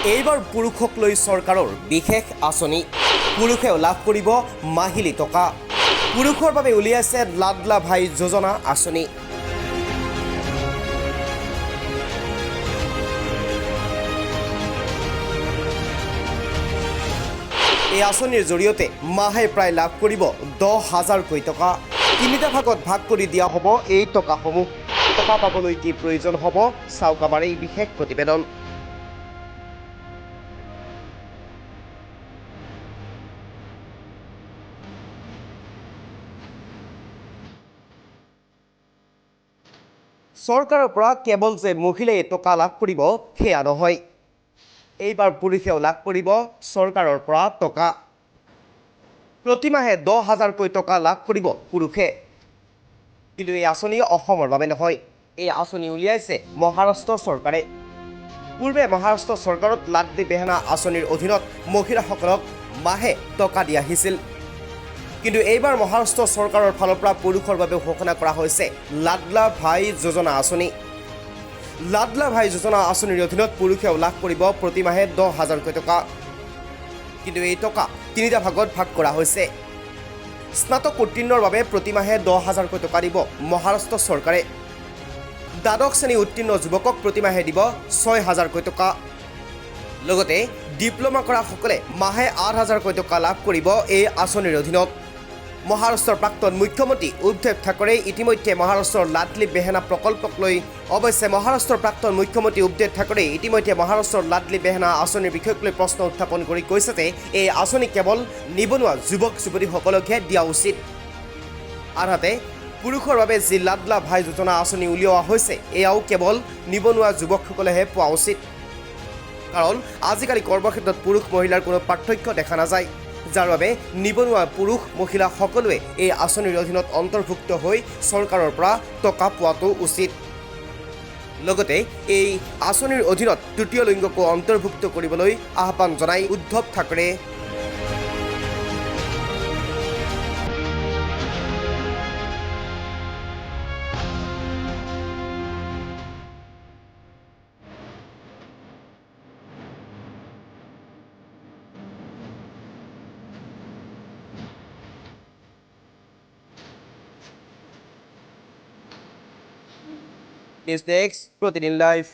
এইবাৰ পুৰুষক লৈ চৰকাৰৰ বিশেষ আঁচনি পুৰুষেও লাভ কৰিব মাহিলী টকা পুৰুষৰ বাবে উলিয়াইছে লাডলা ভাই যোজনা আঁচনি এই আঁচনিৰ জৰিয়তে মাহে প্ৰায় লাভ কৰিব 10,000 টকা তিনিটা ভাগত ভাগ কৰি দিয়া হ'ব এই টকাসমূহ টকা পাবলৈ কি প্ৰয়োজন হ'ব চাওক আমাৰ এই বিশেষ প্ৰতিবেদন চৰকাৰৰ পৰা কেৱল যে মহিলাই টকা লাভ কৰিব সেয়া নহয় এইবাৰ পুৰুষেও লাভ কৰিব চৰকাৰৰ পৰা টকা প্ৰতিমাহে 10,000 টকা লাভ কৰিব পুৰুষে কিন্তু এই আঁচনি অসমৰ বাবে নহয় এই আঁচনি উলিয়াইছে মহাৰাষ্ট্ৰ চৰকাৰে পূৰ্বে মহাৰাষ্ট্ৰ চৰকাৰত লাডলি বেহেনা আঁচনিৰ অধীনত মহিলাসকলক মাহে টকা দিয়া আহিছিল কিন্তু এইবাৰ মহাৰাষ্ট্ৰ চৰকাৰৰ ফালৰ পৰা পুৰুষৰ বাবে ঘোষণা কৰা হৈছে লাডলা ভাই যোজনা আঁচনি লাডলা ভাই যোজনা আঁচনিৰ অধীনত পুৰুষেও লাভ কৰিব প্ৰতিমাহে 10,000 টকা কিন্তু এই টকা তিনিটা ভাগত ভাগ কৰা হৈছে স্নাতক উত্তীৰ্ণৰ বাবে প্ৰতিমাহে 10,000 টকা দিব মহাৰাষ্ট্ৰ চৰকাৰে দ্বাদশ শ্ৰেণী উত্তীৰ্ণ যুৱকক প্ৰতিমাহে দিব 6,000 টকা লগতে ডিপ্ল'মা কৰাসকলে মাহে 8,000 টকা লাভ কৰিব এই আঁচনিৰ অধীনত মহাৰাষ্ট্ৰৰ প্ৰাক্তন মুখ্যমন্ত্ৰী উদ্ধৱ ঠাকৰে ইতিমধ্যে মহাৰাষ্ট্ৰৰ লাডলি বেহেনা প্ৰকল্পক লৈ অৱশ্যে মহাৰাষ্ট্ৰৰ প্ৰাক্তন মুখ্যমন্ত্ৰী উদ্ধৱ ঠাকৰে ইতিমধ্যে মহাৰাষ্ট্ৰৰ লাডলি বেহেনা আঁচনিৰ বিষয়ক লৈ প্ৰশ্ন উত্থাপন কৰি কৈছে যে এই আঁচনি কেৱল নিবনুৱা যুৱক যুৱতীসকলকহে দিয়া উচিত আনহাতে পুৰুষৰ বাবে যি লাডলা ভাই যোজনা আঁচনি উলিওৱা হৈছে এয়াও কেৱল নিবনুৱা যুৱকসকলেহে পোৱা উচিত কাৰণ আজিকালি কৰ্মক্ষেত্ৰত পুৰুষ মহিলাৰ কোনো পাৰ্থক্য দেখা নাযায় যাৰ বাবে নিবনুৱা পুৰুষ মহিলা সকলোৱে এই আঁচনিৰ অধীনত অন্তৰ্ভুক্ত হৈ চৰকাৰৰ পৰা টকা পোৱাটো উচিত লগতে এই আঁচনিৰ অধীনত তৃতীয় লিংগকো অন্তৰ্ভুক্ত কৰিবলৈ আহ্বান জনাই উদ্ধৱ ঠাকৰে নিউজ ডেস্ক প্ৰতিদিন লাইভ